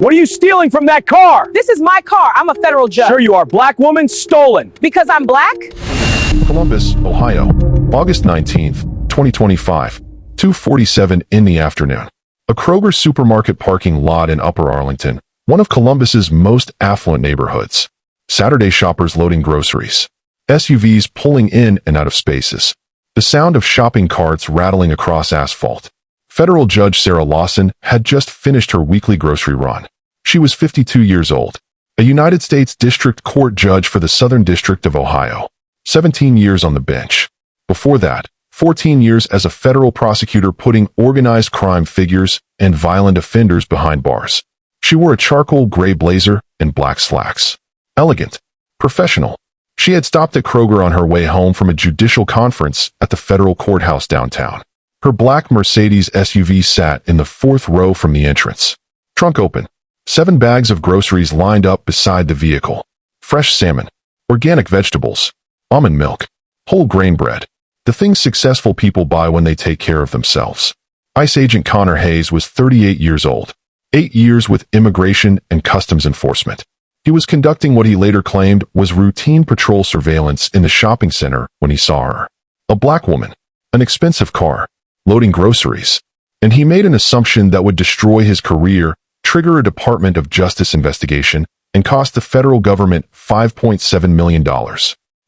What are you stealing from that car? This is my car. I'm a federal judge. Sure you are. Black woman, stolen. Because I'm black? Columbus, Ohio, August 19th, 2025, 2:47 in the afternoon. A Kroger supermarket parking lot in Upper Arlington, one of Columbus's most affluent neighborhoods. Saturday shoppers loading groceries. SUVs pulling in and out of spaces. The sound of shopping carts rattling across asphalt. Federal Judge Sarah Lawson had just finished her weekly grocery run. She was 52 years old, a United States District Court judge for the Southern District of Ohio. 17 years on the bench. Before that, 14 years as a federal prosecutor putting organized crime figures and violent offenders behind bars. She wore a charcoal gray blazer and black slacks. Elegant. Professional. She had stopped at Kroger on her way home from a judicial conference at the federal courthouse downtown. Her black Mercedes SUV sat in the fourth row from the entrance. Trunk open. 7 bags of groceries lined up beside the vehicle. Fresh salmon. Organic vegetables. Almond milk. Whole grain bread. The things successful people buy when they take care of themselves. ICE agent Connor Hayes was 38 years old. 8 years with Immigration and Customs Enforcement. He was conducting what he later claimed was routine patrol surveillance in the shopping center when he saw her. A black woman. An expensive car. Loading groceries. And he made an assumption that would destroy his career, trigger a Department of Justice investigation, and cost the federal government $5.7 million.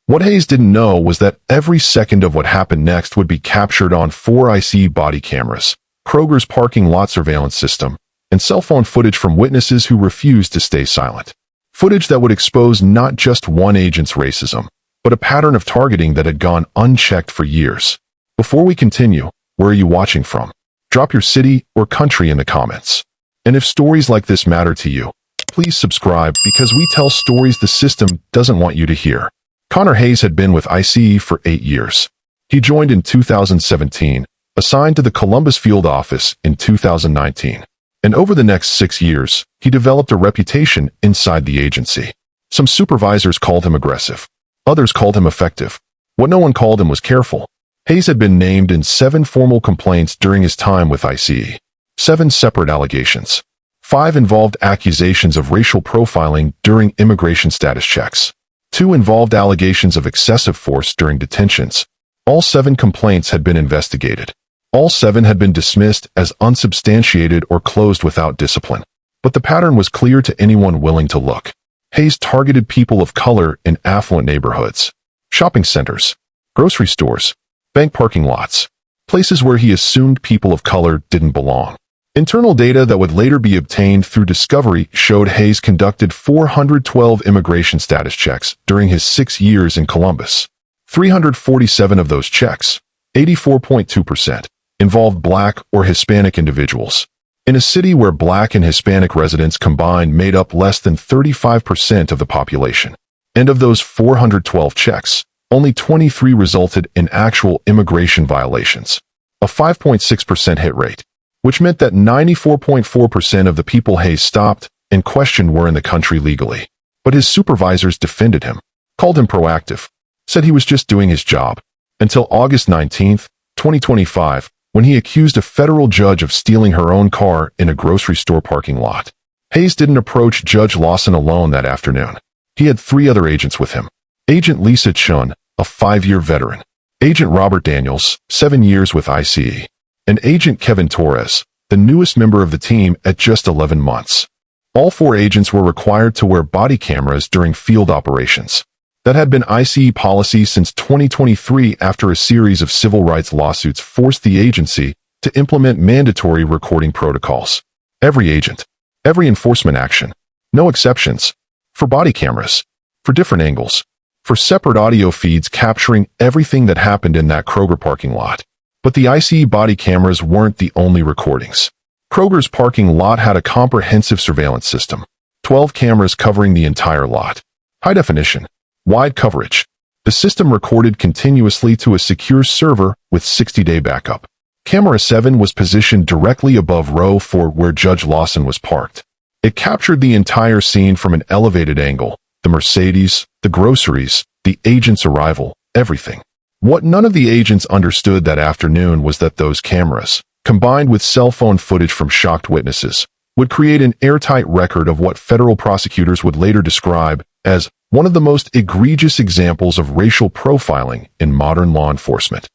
What Hayes didn't know was that every second of what happened next would be captured on 4 ICE body cameras, Kroger's parking lot surveillance system, and cell phone footage from witnesses who refused to stay silent. Footage that would expose not just one agent's racism, but a pattern of targeting that had gone unchecked for years. Before we continue, where are you watching from? Drop your city or country in the comments. And if stories like this matter to you, please subscribe because we tell stories the system doesn't want you to hear. Connor Hayes had been with ICE for 8 years. He joined in 2017, assigned to the Columbus field office in 2019. And over the next 6 years, he developed a reputation inside the agency. Some supervisors called him aggressive. Others called him effective. What no one called him was careful. Hayes had been named in 7 formal complaints during his time with ICE. 7 separate allegations. 5 involved accusations of racial profiling during immigration status checks. 2 involved allegations of excessive force during detentions. All 7 complaints had been investigated. All 7 had been dismissed as unsubstantiated or closed without discipline. But the pattern was clear to anyone willing to look. Hayes targeted people of color in affluent neighborhoods, shopping centers, grocery stores, bank parking lots, places where he assumed people of color didn't belong. Internal data that would later be obtained through discovery showed Hayes conducted 412 immigration status checks during his 6 years in Columbus. 347 of those checks, 84.2%, involved black or Hispanic individuals. In a city where black and Hispanic residents combined made up less than 35% of the population. And of those 412 checks, only 23 resulted in actual immigration violations, a 5.6% hit rate, which meant that 94.4% of the people Hayes stopped and questioned were in the country legally. But his supervisors defended him, called him proactive, said he was just doing his job, until August 19, 2025, when he accused a federal judge of stealing her own car in a grocery store parking lot. Hayes didn't approach Judge Lawson alone that afternoon. He had 3 other agents with him. Agent Lisa Chun, a 5-year veteran. Agent Robert Daniels, 7 years with ICE. And Agent Kevin Torres, the newest member of the team at just 11 months. All 4 agents were required to wear body cameras during field operations. That had been ICE policy since 2023 after a series of civil rights lawsuits forced the agency to implement mandatory recording protocols. Every agent, every enforcement action, no exceptions, for body cameras, for different angles, for separate audio feeds capturing everything that happened in that Kroger parking lot. But the ICE body cameras weren't the only recordings. Kroger's parking lot had a comprehensive surveillance system, 12 cameras covering the entire lot. High definition, wide coverage. The system recorded continuously to a secure server with 60-day backup. Camera 7 was positioned directly above row 4 where Judge Lawson was parked. It captured the entire scene from an elevated angle, the Mercedes, the groceries, the agent's arrival, everything. What none of the agents understood that afternoon was that those cameras, combined with cell phone footage from shocked witnesses, would create an airtight record of what federal prosecutors would later describe as one of the most egregious examples of racial profiling in modern law enforcement.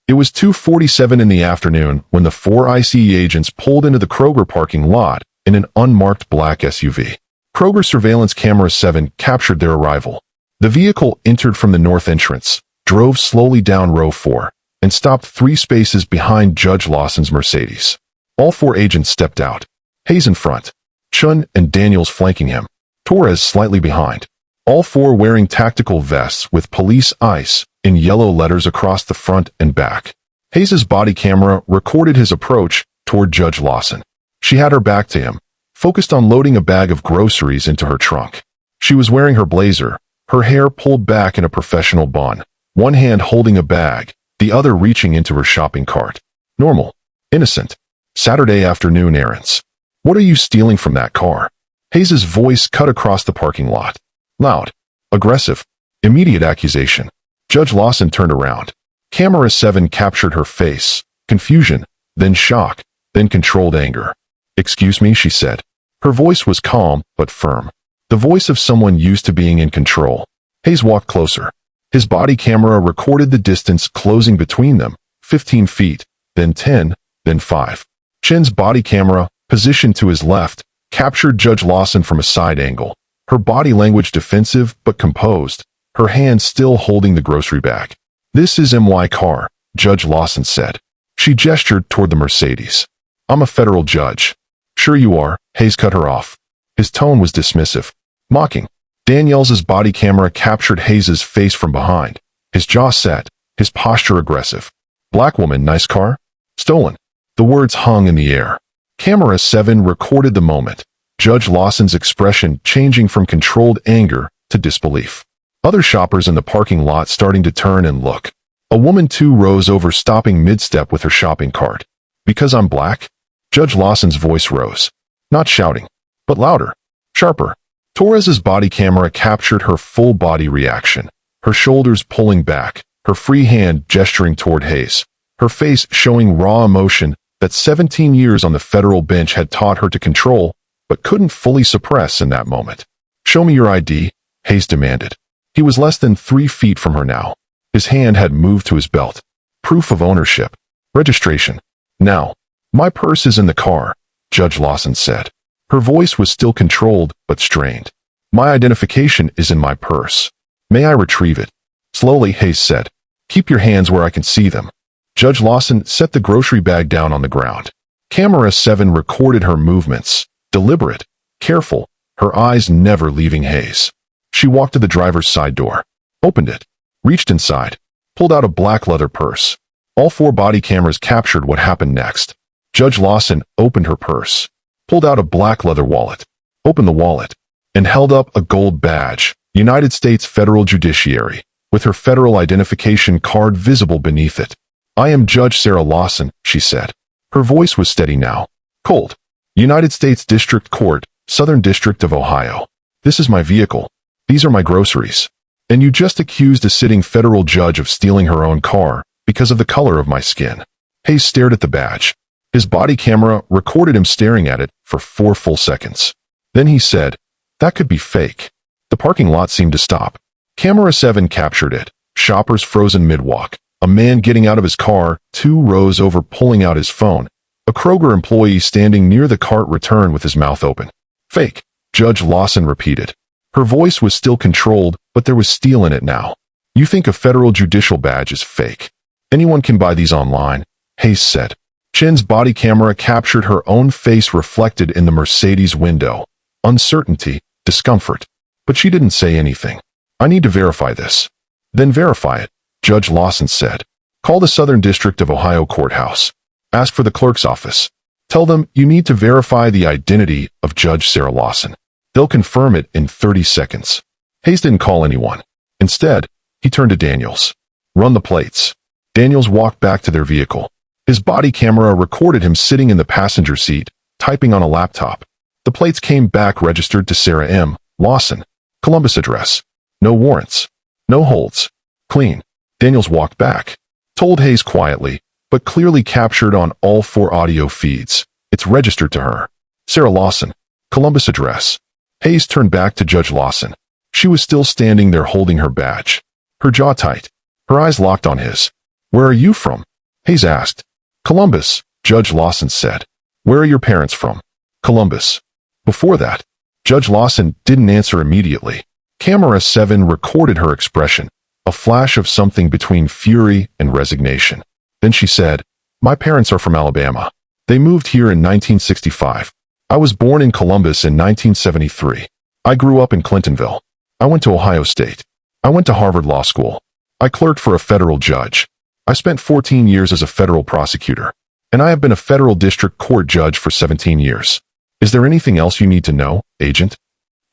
It was 2:47 in the afternoon when the 4 ICE agents pulled into the Kroger parking lot in an unmarked black SUV. Kroger surveillance camera 7 captured their arrival. The vehicle entered from the north entrance, drove slowly down row 4, and stopped 3 spaces behind Judge Lawson's Mercedes. All 4 agents stepped out. Hayes in front, Chun and Daniels flanking him, Torres slightly behind. All 4 wearing tactical vests with Police ICE in yellow letters across the front and back. Hayes's body camera recorded his approach toward Judge Lawson. She had her back to him, focused on loading a bag of groceries into her trunk. She was wearing her blazer, her hair pulled back in a professional bun, one hand holding a bag, the other reaching into her shopping cart. Normal. Innocent. Saturday afternoon errands. What are you stealing from that car? Hayes's voice cut across the parking lot. Loud. Aggressive. Immediate accusation. Judge Lawson turned around. Camera 7 captured her face. Confusion, then shock, then controlled anger. "Excuse me," she said. Her voice was calm but firm. The voice of someone used to being in control. Hayes walked closer. His body camera recorded the distance closing between them, 15 feet, then 10, then 5. Chen's body camera, positioned to his left, captured Judge Lawson from a side angle. Her body language defensive but composed, her hand still holding the grocery bag. "This is my car," Judge Lawson said. She gestured toward the Mercedes. "I'm a federal judge." "Sure you are," Hayes cut her off. His tone was dismissive, mocking. Daniels' body camera captured Hayes' face from behind, his jaw set, his posture aggressive. "Black woman, nice car?" "Stolen." The words hung in the air. Camera 7 recorded the moment, Judge Lawson's expression changing from controlled anger to disbelief. Other shoppers in the parking lot starting to turn and look. A woman 2 rows over, stopping mid-step with her shopping cart. "Because I'm black?" Judge Lawson's voice rose. Not shouting, but louder, sharper. Torres's body camera captured her full body reaction, her shoulders pulling back, her free hand gesturing toward Hayes, her face showing raw emotion that 17 years on the federal bench had taught her to control, but couldn't fully suppress in that moment. "Show me your ID," Hayes demanded. He was less than 3 feet from her now. His hand had moved to his belt. "Proof of ownership. Registration. Now." "My purse is in the car," Judge Lawson said. Her voice was still controlled but strained. "My identification is in my purse. May I retrieve it?" Slowly, Hayes said. "Keep your hands where I can see them." Judge Lawson set the grocery bag down on the ground. Camera 7 recorded her movements, deliberate, careful, her eyes never leaving Hayes. She walked to the driver's side door, opened it, reached inside, pulled out a black leather purse. All 4 body cameras captured what happened next. Judge Lawson opened her purse, pulled out a black leather wallet, opened the wallet, and held up a gold badge, United States Federal Judiciary, with her federal identification card visible beneath it. "I am Judge Sarah Lawson," she said. Her voice was steady now. "Cold. United States District Court, Southern District of Ohio. This is my vehicle. These are my groceries. And you just accused a sitting federal judge of stealing her own car because of the color of my skin." Hayes stared at the badge. His body camera recorded him staring at it for 4 full seconds. Then he said, "That could be fake." The parking lot seemed to stop. Camera 7 captured it. Shoppers frozen mid-walk. A man getting out of his car, 2 rows over, pulling out his phone. A Kroger employee standing near the cart returned with his mouth open. "Fake," Judge Lawson repeated. Her voice was still controlled, but there was steel in it now. "You think a federal judicial badge is fake? Anyone can buy these online," Hayes said. Chen's body camera captured her own face reflected in the Mercedes window. Uncertainty, discomfort. But she didn't say anything. "I need to verify this." "Then verify it," Judge Lawson said. "Call the Southern District of Ohio courthouse. Ask for the clerk's office. Tell them you need to verify the identity of Judge Sarah Lawson. They'll confirm it in 30 seconds. Hayes didn't call anyone. Instead, he turned to Daniels. "Run the plates." Daniels walked back to their vehicle. His body camera recorded him sitting in the passenger seat, typing on a laptop. The plates came back registered to Sarah M. Lawson. Columbus address. No warrants. No holds. Clean. Daniels walked back. Told Hayes quietly, but clearly captured on all 4 audio feeds. "It's registered to her." Sarah Lawson, Columbus address. Hayes turned back to Judge Lawson. She was still standing there holding her badge, her jaw tight, her eyes locked on his. Where are you from? Hayes asked. Columbus, Judge Lawson said. Where are your parents from? Columbus. Before that, Judge Lawson didn't answer immediately. Camera 7 recorded her expression, a flash of something between fury and resignation. Then she said, My parents are from Alabama. They moved here in 1965. I was born in Columbus in 1973. I grew up in Clintonville. I went to Ohio State. I went to Harvard Law School. I clerked for a federal judge. I spent 14 years as a federal prosecutor. And I have been a federal district court judge for 17 years. Is there anything else you need to know, Agent?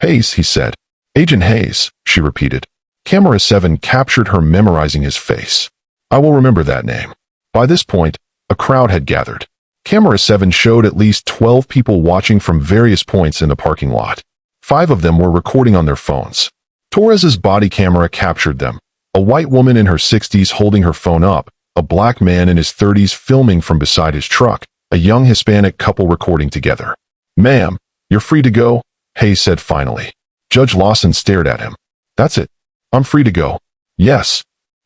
Hayes, he said. Agent Hayes, she repeated. Camera 7 captured her memorizing his face. I will remember that name. By this point, a crowd had gathered. Camera 7 showed at least 12 people watching from various points in the parking lot. 5 of them were recording on their phones. Torres's body camera captured them. A white woman in her 60s holding her phone up, a black man in his 30s filming from beside his truck, a young Hispanic couple recording together. Ma'am, you're free to go, Hayes said finally. Judge Lawson stared at him. That's it. I'm free to go. Yes.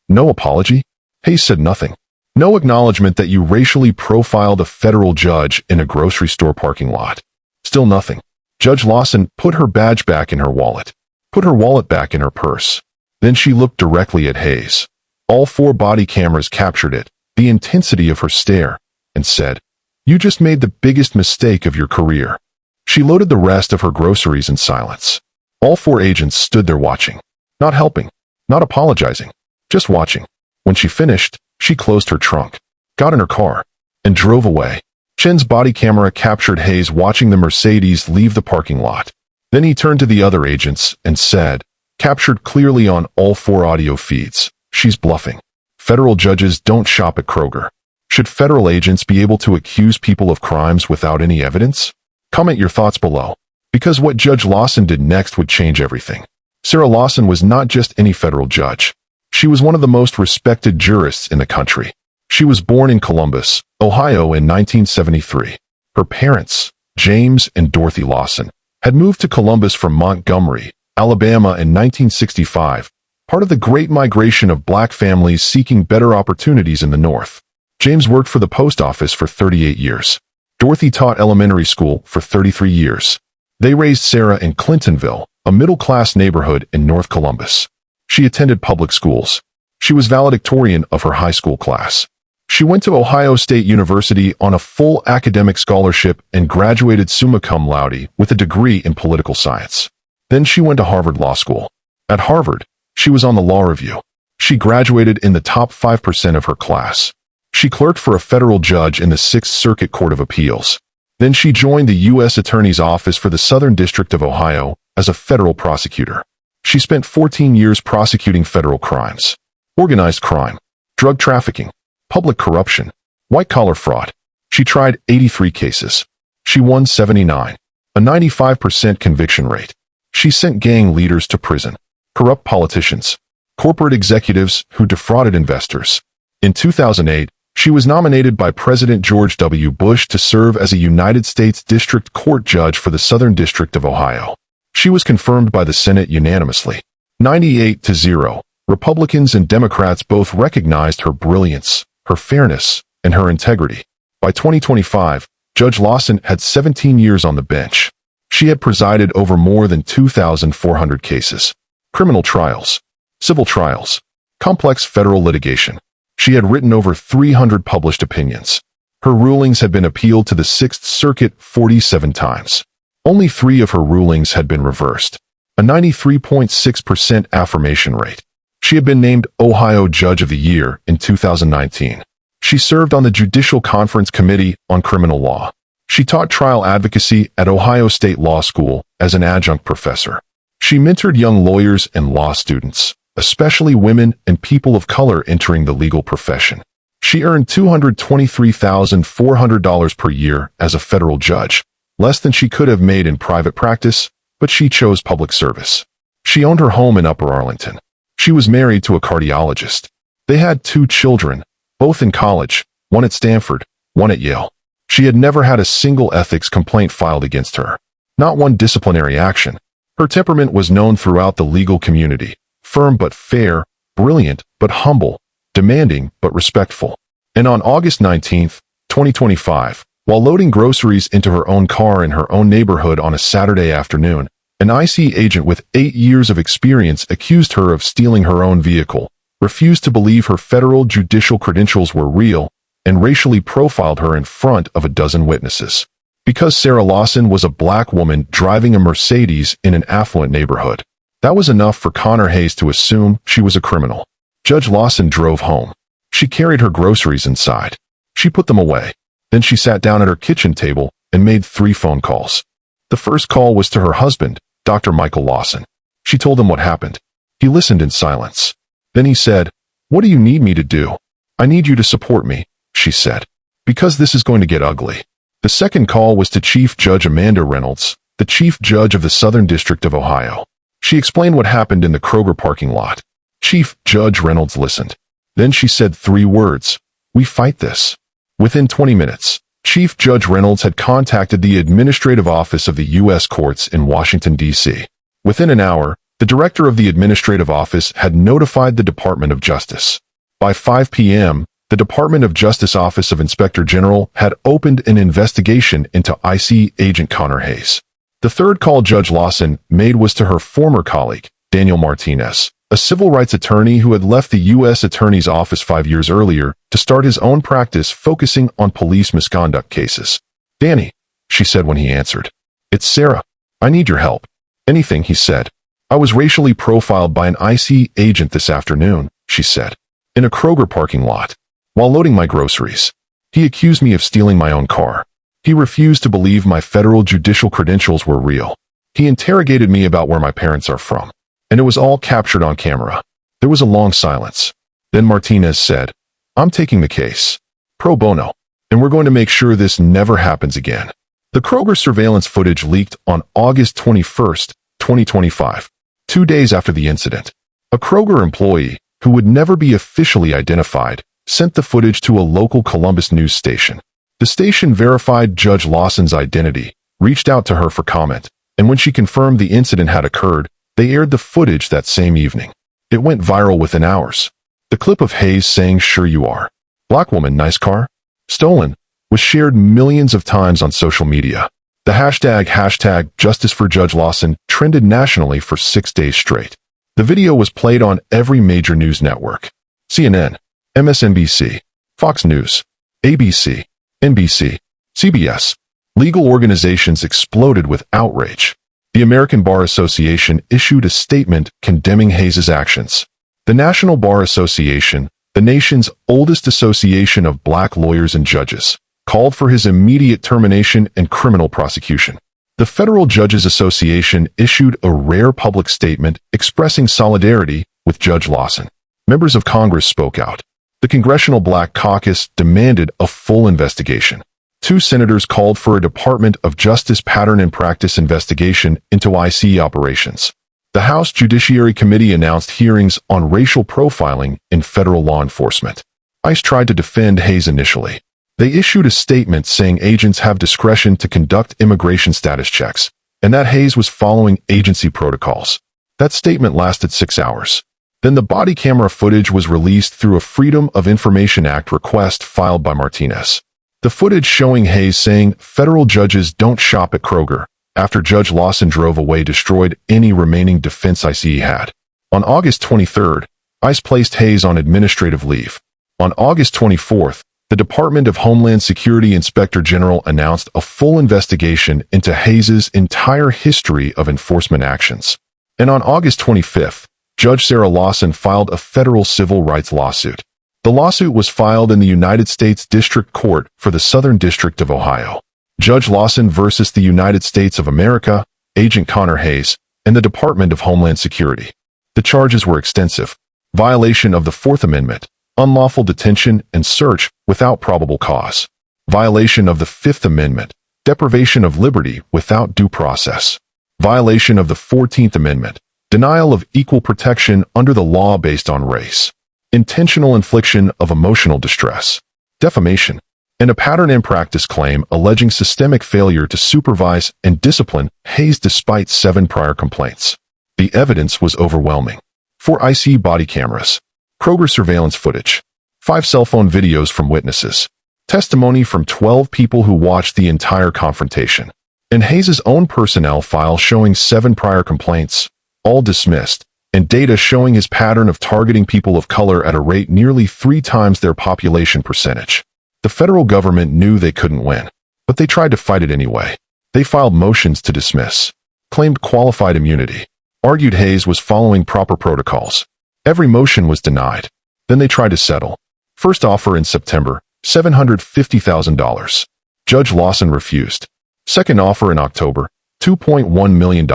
No apology? Hayes said nothing. No acknowledgement that you racially profiled a federal judge in a grocery store parking lot. Still nothing. Judge Lawson put her badge back in her wallet, put her wallet back in her purse. Then she looked directly at Hayes. All 4 body cameras captured it, the intensity of her stare, and said, You just made the biggest mistake of your career. She loaded the rest of her groceries in silence. All 4 agents stood there watching, not helping, not apologizing, just watching. When she finished, she closed her trunk, got in her car, and drove away. Chen's body camera captured Hayes watching the Mercedes leave the parking lot. Then he turned to the other agents and said, captured clearly on all 4 audio feeds, she's bluffing. Federal judges don't shop at Kroger. Should federal agents be able to accuse people of crimes without any evidence? Comment your thoughts below, because what Judge Lawson did next would change everything. Sarah Lawson was not just any federal judge. She was one of the most respected jurists in the country. She was born in Columbus, Ohio in 1973. Her parents, James and Dorothy Lawson, had moved to Columbus from Montgomery, Alabama in 1965, part of the Great Migration of black families seeking better opportunities in the North. James worked for the post office for 38 years. Dorothy taught elementary school for 33 years. They raised Sarah in Clintonville, a middle-class neighborhood in North Columbus. She attended public schools. She was valedictorian of her high school class. She went to Ohio State University on a full academic scholarship and graduated summa cum laude with a degree in political science. Then she went to Harvard Law School. At Harvard, she was on the law review. She graduated in the top 5% of her class. She clerked for a federal judge in the 6th Circuit Court of Appeals. Then she joined the U.S. Attorney's Office for the Southern District of Ohio as a federal prosecutor. She spent 14 years prosecuting federal crimes, organized crime, drug trafficking, public corruption, white-collar fraud. She tried 83 cases. She won 79, a 95% conviction rate. She sent gang leaders to prison, corrupt politicians, corporate executives who defrauded investors. In 2008, she was nominated by President George W. Bush to serve as a United States District Court judge for the Southern District of Ohio. She was confirmed by the Senate unanimously, 98-0. Republicans and Democrats both recognized her brilliance, her fairness, and her integrity. By 2025, Judge Lawson had 17 years on the bench. She had presided over more than 2,400 cases, criminal trials, civil trials, complex federal litigation. She had written over 300 published opinions. Her rulings had been appealed to the 6th Circuit 47 times. Only 3 of her rulings had been reversed, a 93.6% affirmation rate. She had been named Ohio Judge of the Year in 2019. She served on the Judicial Conference Committee on Criminal Law. She taught trial advocacy at Ohio State Law School as an adjunct professor. She mentored young lawyers and law students, especially women and people of color entering the legal profession. She earned $223,400 per year as a federal judge, less than she could have made in private practice, but she chose public service. She owned her home in Upper Arlington. She was married to a cardiologist. They had 2 children, both in college, one at Stanford, one at Yale. She had never had a single ethics complaint filed against her. Not one disciplinary action. Her temperament was known throughout the legal community. Firm but fair, brilliant but humble, demanding but respectful. And on August 19, 2025, while loading groceries into her own car in her own neighborhood on a Saturday afternoon, an IC agent with 8 years of experience accused her of stealing her own vehicle, refused to believe her federal judicial credentials were real, and racially profiled her in front of a dozen witnesses. Because Sarah Lawson was a black woman driving a Mercedes in an affluent neighborhood, that was enough for Connor Hayes to assume she was a criminal. Judge Lawson drove home. She carried her groceries inside. She put them away. Then she sat down at her kitchen table and made 3 phone calls. The first call was to her husband, Dr. Michael Lawson. She told him what happened. He listened in silence. Then he said, "What do you need me to do?" "I need you to support me," she said, "because this is going to get ugly." The second call was to Chief Judge Amanda Reynolds, the Chief Judge of the Southern District of Ohio. She explained what happened in the Kroger parking lot. Chief Judge Reynolds listened. Then she said 3 words, "We fight this." Within 20 minutes, Chief Judge Reynolds had contacted the Administrative Office of the U.S. Courts in Washington, D.C. Within an hour, the director of the Administrative Office had notified the Department of Justice. By 5 p.m., the Department of Justice Office of Inspector General had opened an investigation into IC agent Connor Hayes. The third call Judge Lawson made was to her former colleague, Daniel Martinez, a civil rights attorney who had left the U.S. Attorney's Office 5 years earlier to start his own practice focusing on police misconduct cases. "Danny," she said when he answered. "It's Sarah. I need your help." "Anything," he said. "I was racially profiled by an IC agent this afternoon," she said, "in a Kroger parking lot, while loading my groceries. He accused me of stealing my own car. He refused to believe my federal judicial credentials were real. He interrogated me about where my parents are from. And it was all captured on camera." There was a long silence. Then Martinez said, "I'm taking the case. Pro bono. And we're going to make sure this never happens again." The Kroger surveillance footage leaked on August 21, 2025, 2 days after the incident. A Kroger employee, who would never be officially identified, sent the footage to a local Columbus news station. The station verified Judge Lawson's identity, reached out to her for comment, and when she confirmed the incident had occurred, they aired the footage that same evening. It went viral within hours. The clip of Hayes saying, "Sure you are. Black woman, nice car. Stolen," was shared millions of times on social media. The hashtag Justice for Judge Lawson trended nationally for 6 days straight. The video was played on every major news network: CNN, MSNBC, Fox News, ABC, NBC, CBS. Legal organizations exploded with outrage. The American Bar Association issued a statement condemning Hayes' actions. The National Bar Association, the nation's oldest association of black lawyers and judges, called for his immediate termination and criminal prosecution. The Federal Judges Association issued a rare public statement expressing solidarity with Judge Lawson. Members of Congress spoke out. The Congressional Black Caucus demanded a full investigation. 2 senators called for a Department of Justice pattern and practice investigation into IC operations. The House Judiciary Committee announced hearings on racial profiling in federal law enforcement. ICE tried to defend Hayes initially. They issued a statement saying agents have discretion to conduct immigration status checks, and that Hayes was following agency protocols. That statement lasted 6 hours. Then the body camera footage was released through a Freedom of Information Act request filed by Martinez. The footage showing Hayes saying federal judges don't shop at Kroger after Judge Lawson drove away destroyed any remaining defense ICE he had. On August 23rd, ICE placed Hayes on administrative leave. On August 24th, the Department of Homeland Security Inspector General announced a full investigation into Hayes' entire history of enforcement actions. And on August 25th, Judge Sarah Lawson filed a federal civil rights lawsuit. The lawsuit was filed in the United States District Court for the Southern District of Ohio. Judge Lawson versus the United States of America, Agent Connor Hayes, and the Department of Homeland Security. The charges were extensive: violation of the Fourth Amendment, unlawful detention and search without probable cause; violation of the Fifth Amendment, deprivation of liberty without due process; violation of the 14th Amendment, denial of equal protection under the law based on race; intentional infliction of emotional distress; defamation; and a pattern and practice claim alleging systemic failure to supervise and discipline Hayes despite 7 prior complaints. The evidence was overwhelming. 4 IC body cameras, Kroger surveillance footage, 5 cell phone videos from witnesses, testimony from 12 people who watched the entire confrontation, and Hayes' own personnel file showing 7 prior complaints, all dismissed, and data showing his pattern of targeting people of color at a rate nearly 3 times their population percentage. The federal government knew they couldn't win, but they tried to fight it anyway. They filed motions to dismiss, claimed qualified immunity, argued Hayes was following proper protocols. Every motion was denied. Then they tried to settle. First offer in September, $750,000. Judge Lawson refused. Second offer in October, $2.1 million.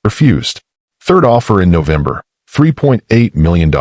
Refused. Third offer in November, $3.8 million.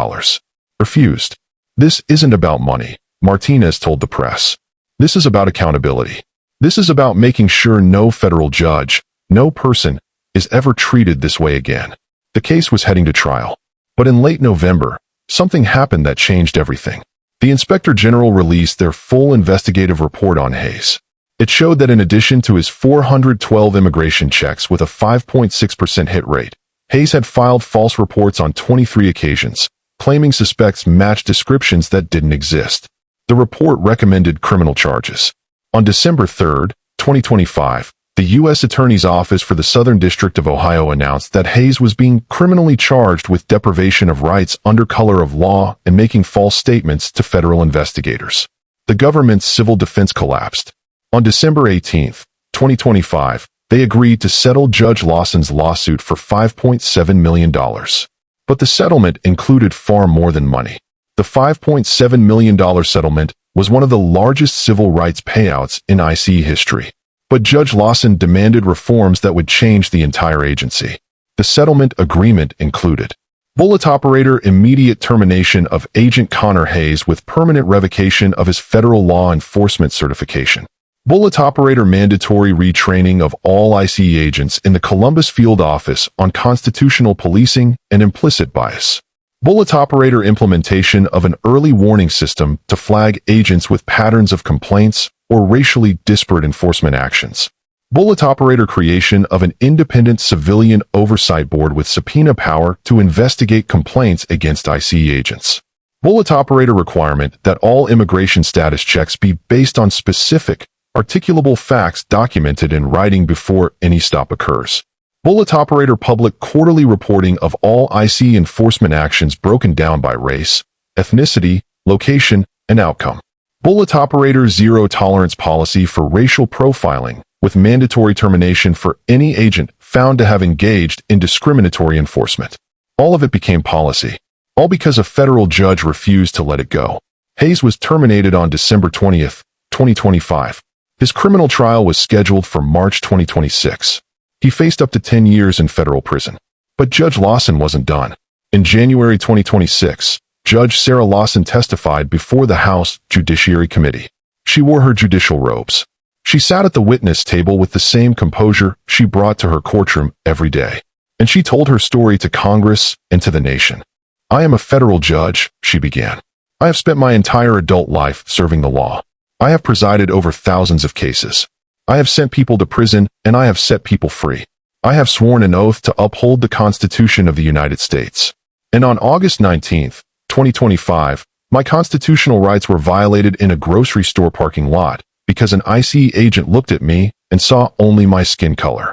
Refused. This isn't about money, Martinez told the press. This is about accountability. This is about making sure no federal judge, no person, is ever treated this way again. The case was heading to trial. But in late November, something happened that changed everything. The Inspector General released their full investigative report on Hayes. It showed that in addition to his 412 immigration checks with a 5.6% hit rate, Hayes had filed false reports on 23 occasions, claiming suspects matched descriptions that didn't exist. The report recommended criminal charges. On December 3, 2025, the U.S. Attorney's Office for the Southern District of Ohio announced that Hayes was being criminally charged with deprivation of rights under color of law and making false statements to federal investigators. The government's civil defense collapsed. On December 18, 2025, they agreed to settle Judge Lawson's lawsuit for $5.7 million. But the settlement included far more than money. The $5.7 million settlement was one of the largest civil rights payouts in IC history. But Judge Lawson demanded reforms that would change the entire agency. The settlement agreement included bullet operator immediate termination of Agent Connor Hayes with permanent revocation of his federal law enforcement certification, bullet operator mandatory retraining of all IC agents in the Columbus Field Office on constitutional policing and implicit bias, bullet operator implementation of an early warning system to flag agents with patterns of complaints or racially disparate enforcement actions, bullet operator creation of an independent civilian oversight board with subpoena power to investigate complaints against IC agents, bullet operator requirement that all immigration status checks be based on specific, articulable facts documented in writing before any stop occurs, bullet operator public quarterly reporting of all IC enforcement actions broken down by race, ethnicity, location, and outcome, bullet operator zero-tolerance policy for racial profiling with mandatory termination for any agent found to have engaged in discriminatory enforcement. All of it became policy, all because a federal judge refused to let it go. Hayes was terminated on December 20, 2025. His criminal trial was scheduled for March 2026. He faced up to 10 years in federal prison. But Judge Lawson wasn't done. In January 2026, Judge Sarah Lawson testified before the House Judiciary Committee. She wore her judicial robes. She sat at the witness table with the same composure she brought to her courtroom every day. And she told her story to Congress and to the nation. "I am a federal judge," she began. "I have spent my entire adult life serving the law. I have presided over thousands of cases. I have sent people to prison and I have set people free. I have sworn an oath to uphold the Constitution of the United States. And on August 19, 2025, my constitutional rights were violated in a grocery store parking lot because an IC agent looked at me and saw only my skin color."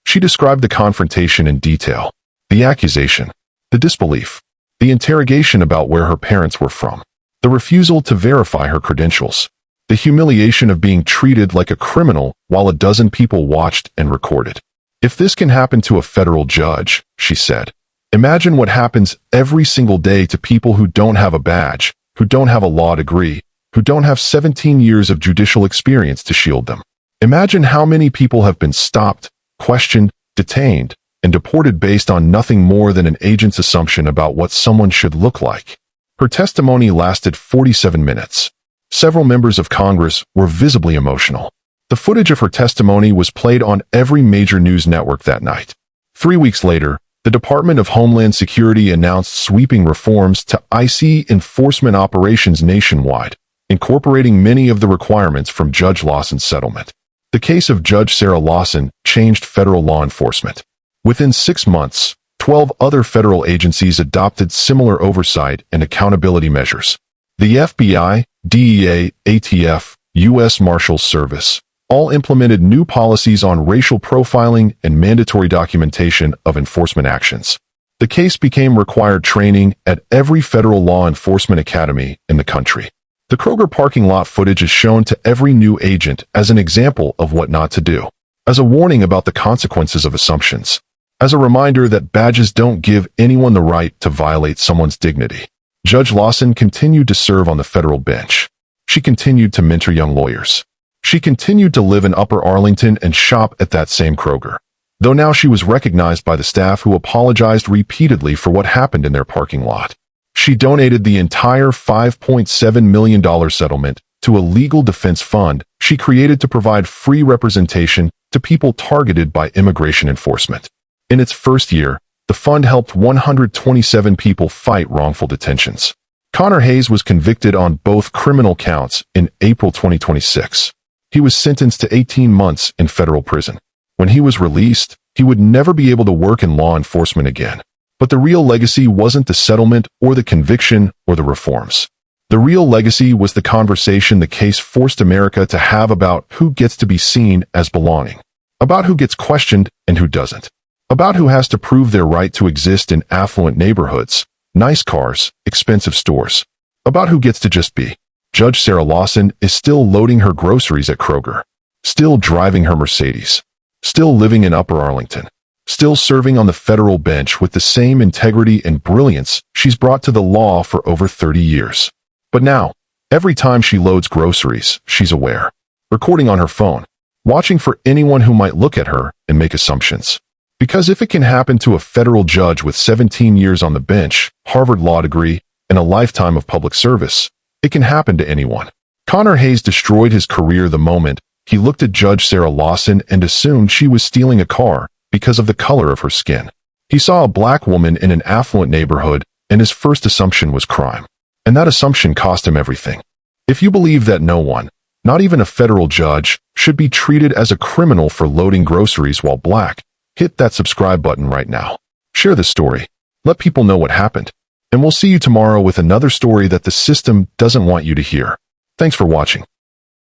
She described the confrontation in detail, the accusation, the disbelief, the interrogation about where her parents were from, the refusal to verify her credentials, the humiliation of being treated like a criminal while a dozen people watched and recorded. "If this can happen to a federal judge," she said, "imagine what happens every single day to people who don't have a badge, who don't have a law degree, who don't have 17 years of judicial experience to shield them. Imagine how many people have been stopped, questioned, detained, and deported based on nothing more than an agent's assumption about what someone should look like." Her testimony lasted 47 minutes. Several members of Congress were visibly emotional. The footage of her testimony was played on every major news network that night. 3 weeks later, the Department of Homeland Security announced sweeping reforms to IC enforcement operations nationwide, incorporating many of the requirements from Judge Lawson's settlement. The case of Judge Sarah Lawson changed federal law enforcement. Within 6 months, 12 other federal agencies adopted similar oversight and accountability measures. The FBI, DEA, ATF, U.S. Marshals Service, all implemented new policies on racial profiling and mandatory documentation of enforcement actions. The case became required training at every federal law enforcement academy in the country. The Kroger parking lot footage is shown to every new agent as an example of what not to do, as a warning about the consequences of assumptions, as a reminder that badges don't give anyone the right to violate someone's dignity. Judge Lawson continued to serve on the federal bench. She continued to mentor young lawyers. She continued to live in Upper Arlington and shop at that same Kroger, though now she was recognized by the staff who apologized repeatedly for what happened in their parking lot. She donated the entire $5.7 million settlement to a legal defense fund she created to provide free representation to people targeted by immigration enforcement. In its first year, the fund helped 127 people fight wrongful detentions. Connor Hayes was convicted on both criminal counts in April 2026. He was sentenced to 18 months in federal prison. When he was released, he would never be able to work in law enforcement again. But the real legacy wasn't the settlement or the conviction or the reforms. The real legacy was the conversation the case forced America to have about who gets to be seen as belonging, about who gets questioned and who doesn't, about who has to prove their right to exist in affluent neighborhoods, nice cars, expensive stores, about who gets to just be. Judge Sarah Lawson is still loading her groceries at Kroger, still driving her Mercedes, still living in Upper Arlington, still serving on the federal bench with the same integrity and brilliance she's brought to the law for over 30 years. But now, every time she loads groceries, she's aware, recording on her phone, watching for anyone who might look at her and make assumptions. Because if it can happen to a federal judge with 17 years on the bench, Harvard law degree, and a lifetime of public service, it can happen to anyone. Connor Hayes destroyed his career the moment he looked at Judge Sarah Lawson and assumed she was stealing a car because of the color of her skin. He saw a black woman in an affluent neighborhood, and his first assumption was crime. And that assumption cost him everything. If you believe that no one, not even a federal judge, should be treated as a criminal for loading groceries while black, hit that subscribe button right now. Share this story. Let people know what happened. And we'll see you tomorrow with another story that the system doesn't want you to hear. Thanks for watching.